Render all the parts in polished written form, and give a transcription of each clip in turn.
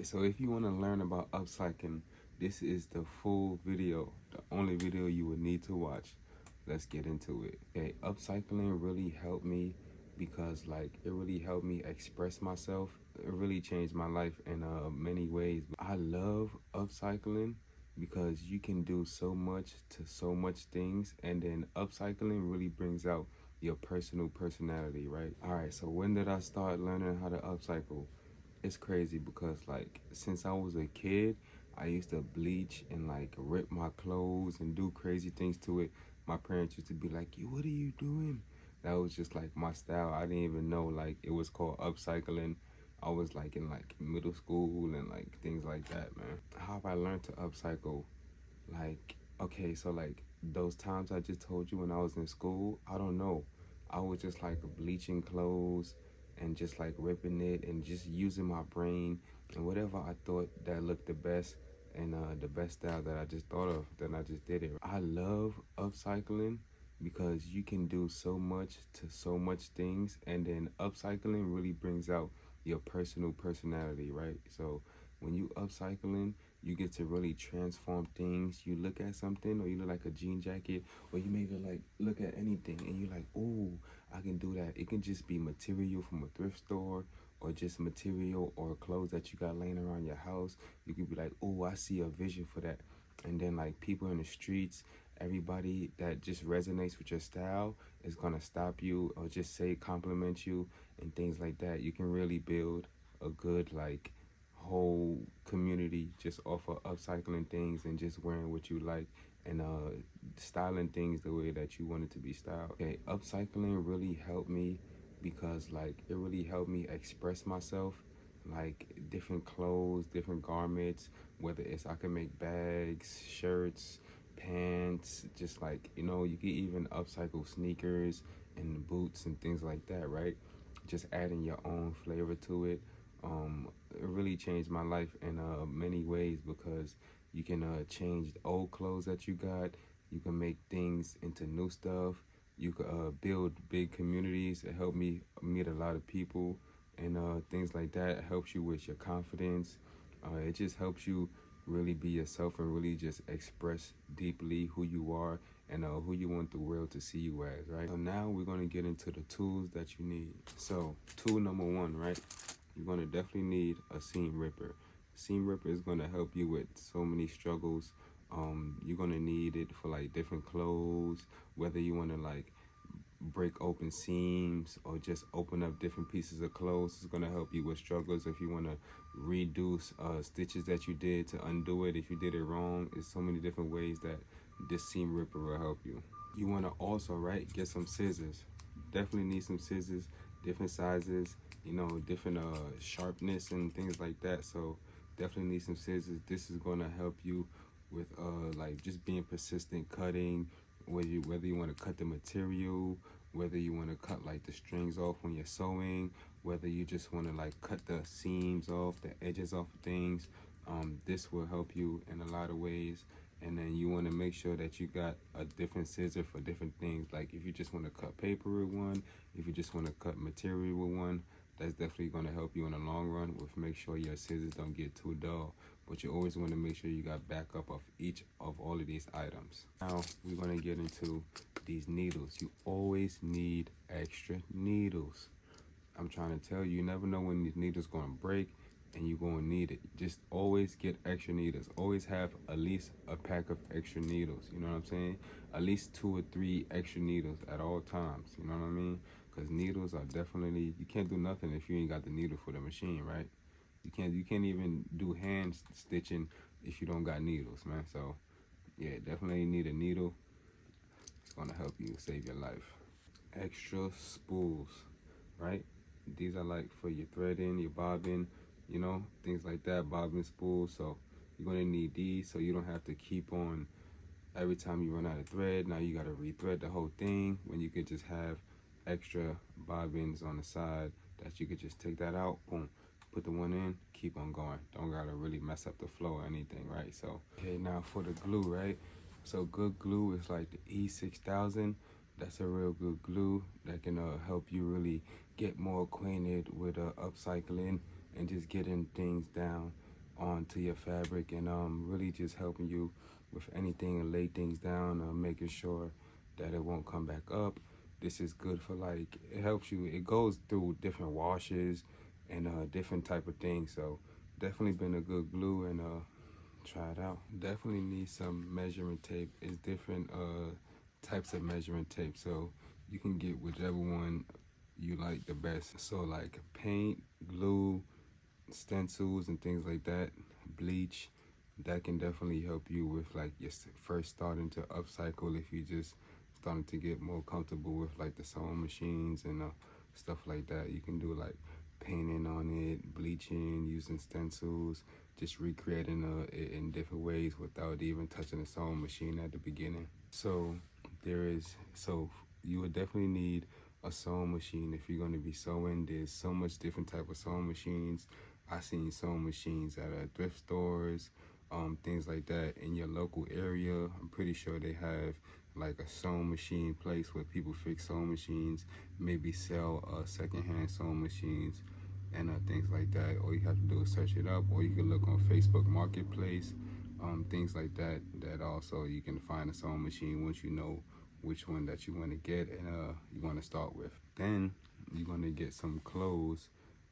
So if you want to learn about upcycling, this is the full video, the only video you would need to watch. Let's get into it. Okay, upcycling really helped me because it really helped me express myself. It really changed my life in many ways. I love upcycling because you can do so much to so much things, and then upcycling really brings out your personal personality, right? All right, so when did I start learning how to upcycle? It's crazy because since I was a kid, I used to bleach and rip my clothes and do crazy things to it. My parents used to be like, "You, what are you doing?" That was just my style. I didn't even know it was called upcycling. I was in middle school and things like that, man. How have I learned to upcycle? Okay, so those times I just told you when I was in school, I don't know. I was just bleaching clothes and just ripping it and just using my brain and whatever I thought that looked the best and the best style that I just thought of, then I just did it. I love upcycling because you can do so much to so much things, and then upcycling really brings out your personal personality, right? So when you upcycling, you get to really transform things. You look at something, or you look like a jean jacket, or you maybe look at anything and you're like, "Oh, I can do that." It can just be material from a thrift store, or just material or clothes that you got laying around your house. You could be like, "Oh, I see a vision for that." And then people in the streets, everybody that just resonates with your style is gonna stop you or just say compliment you and things like that. You can really build a good whole community just off of upcycling things and just wearing what you like and styling things the way that you want it to be styled. Okay, upcycling really helped me because it really helped me express myself, different clothes, different garments, whether it's I can make bags, shirts, pants, just you can even upcycle sneakers and boots and things like that, right? Just adding your own flavor to it. It really changed my life in many ways because you can change the old clothes that you got. You can make things into new stuff. You can build big communities. It helped me meet a lot of people and things like that. It helps you with your confidence. It just helps you really be yourself and really just express deeply who you are and who you want the world to see you as, right? So now we're going to get into the tools that you need. So tool number one, right? You're going to definitely need a seam ripper. Seam ripper is going to help you with so many struggles. You're going to need it for different clothes, whether you want to break open seams or just open up different pieces of clothes. It's going to help you with struggles. If you want to reduce stitches that you did, to undo it if you did it wrong. There's so many different ways that this seam ripper will help you. You want to also, right, get some scissors. Definitely need some scissors, different sizes, different sharpness and things like that. So definitely need some scissors. This is going to help you with just being persistent cutting, whether you want to cut the material, whether you want to cut the strings off when you're sewing, whether you just want to cut the seams off, the edges off of things. This will help you in a lot of ways. And then you want to make sure that you got a different scissor for different things. Like if you just want to cut paper with one, if you just want to cut material with one, that's definitely going to help you in the long run. With make sure your scissors don't get too dull. But you always want to make sure you got backup of each of all of these items. Now we're going to get into these needles. You always need extra needles. I'm trying to tell you, you never know when these needles going to break and you're going to need it. Just always get extra needles. Always have at least a pack of extra needles. You know what I'm saying? At least 2 or 3 extra needles at all times. You know what I mean? Because needles are definitely, you can't do nothing if you ain't got the needle for the machine, right? You can't even do hand stitching if you don't got needles, man. So yeah, definitely need a needle. It's gonna help you save your life. Extra spools, right? These are for your threading, your bobbin, things like that, bobbin spools. So you're gonna need these so you don't have to keep on every time you run out of thread. Now you gotta rethread the whole thing when you could just have extra bobbins on the side that you could just take that out, boom, put the one in, keep on going. Don't gotta really mess up the flow or anything, right? So okay, now for the glue, right? So good glue is the E6000. That's a real good glue that can help you really get more acquainted with upcycling and just getting things down onto your fabric, and really just helping you with anything and lay things down, making sure that it won't come back up. This is good for, like, it helps you. It goes through different washes and different type of things. So definitely been a good glue, and try it out. Definitely need some measuring tape. It's different types of measuring tape, so you can get whichever one you like the best. So like paint, glue, stencils and things like that, bleach, that can definitely help you with like your first starting to upcycle, if you just starting to get more comfortable with like the sewing machines and stuff like that. You can do like painting on it, bleaching, using stencils, just recreating it in different ways without even touching the sewing machine at the beginning. So you would definitely need a sewing machine if you're going to be sewing. There's so much different type of sewing machines. I seen sewing machines at thrift stores, things like that in your local area. I'm pretty sure they have like a sewing machine place where people fix sewing machines, maybe sell secondhand sewing machines and things like that. All you have to do is search it up, or you can look on Facebook Marketplace, things like that. That also you can find a sewing machine once you know which one that you want to get and you want to start with. Then you're going to get some clothes,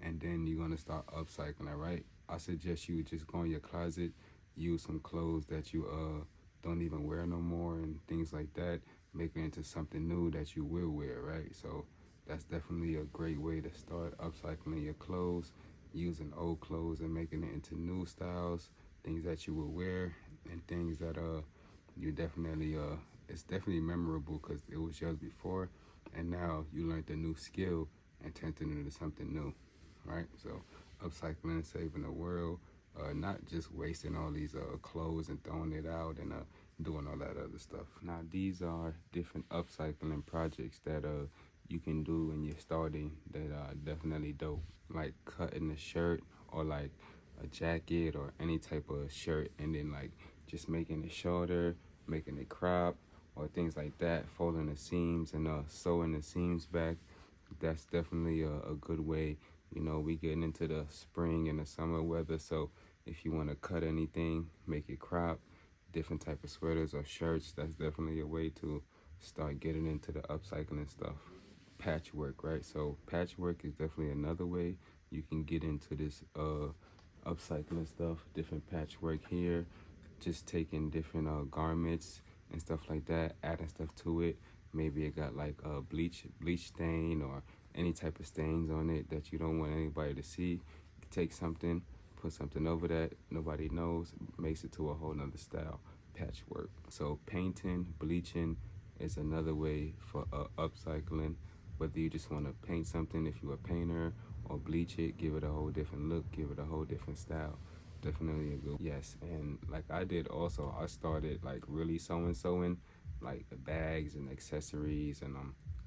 and then you're going to start upcycling, right? I suggest you just go in your closet, use some clothes that you don't even wear no more and things like that, make it into something new that you will wear, right? So that's definitely a great way to start upcycling your clothes, using old clothes and making it into new styles, things that you will wear, and things that you definitely it's definitely memorable because it was yours before, and now you learned a new skill and turned it into something new, right? So upcycling, saving the world, not just wasting all these clothes and throwing it out and doing all that other stuff. Now these are different upcycling projects that you can do when you're starting that are definitely dope, like cutting a shirt or like a jacket or any type of shirt, and then like just making it shorter, making it crop or things like that, folding the seams and sewing the seams back. That's definitely a good way. You know, we getting into the spring and the summer weather, so if you want to cut anything, make it crop, different type of sweaters or shirts, that's definitely a way to start getting into the upcycling stuff. Patchwork, right? So patchwork is definitely another way you can get into this upcycling stuff. Different patchwork here, just taking different garments and stuff like that, adding stuff to it. Maybe it got like a bleach stain or any type of stains on it that you don't want anybody to see. Take something, put something over that nobody knows, makes it to a whole nother style. Patchwork. So painting, bleaching is another way for upcycling. Whether you just want to paint something if you're a painter, or bleach it, give it a whole different look, give it a whole different style. Definitely a good. Yes, and like I did also, I started like really sewing like the bags and accessories and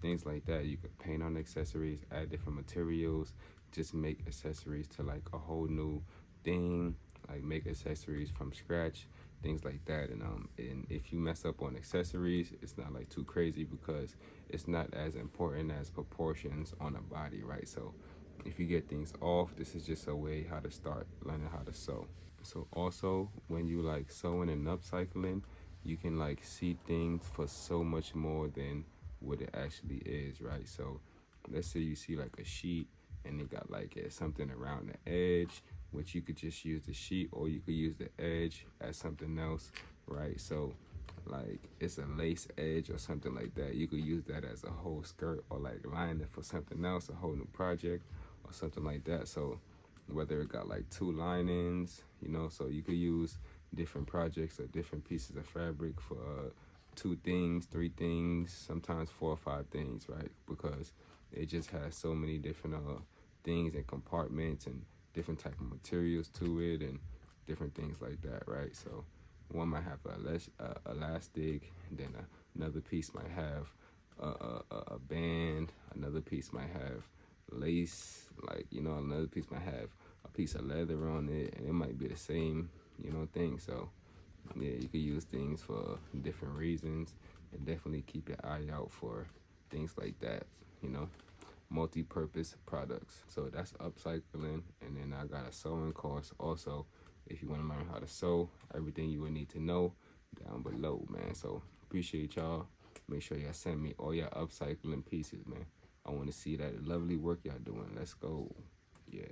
things like that. You could paint on accessories, add different materials, just make accessories to like a whole new thing, like make accessories from scratch, things like that. And if you mess up on accessories, it's not like too crazy because it's not as important as proportions on a body, right? So if you get things off, this is just a way how to start learning how to sew. So also when you like sewing and upcycling, you can like see things for so much more than what it actually is, right? So let's say you see like a sheet and it got like something around the edge, which you could just use the sheet, or you could use the edge as something else, right? So like it's a lace edge or something like that, you could use that as a whole skirt, or like line it for something else, a whole new project or something like that. So whether it got like two linings, you know, so you could use different projects or different pieces of fabric for two things, three things, sometimes 4 or 5 things, right? Because it just has so many different things and compartments and different type of materials to it and different things like that, right? So one might have elastic, and then another piece might have a band, another piece might have lace, like, you know, another piece might have a piece of leather on it, and it might be the same, you know, thing. So yeah, you could use things for different reasons, and definitely keep your eye out for things like that, you know, multi-purpose products. So that's upcycling. And then I got a sewing course also If you want to learn how to sew, everything you would need to know down below, man. So appreciate y'all. Make sure y'all send me all your upcycling pieces, man. I want to see that lovely work y'all doing. Let's go. Yeah.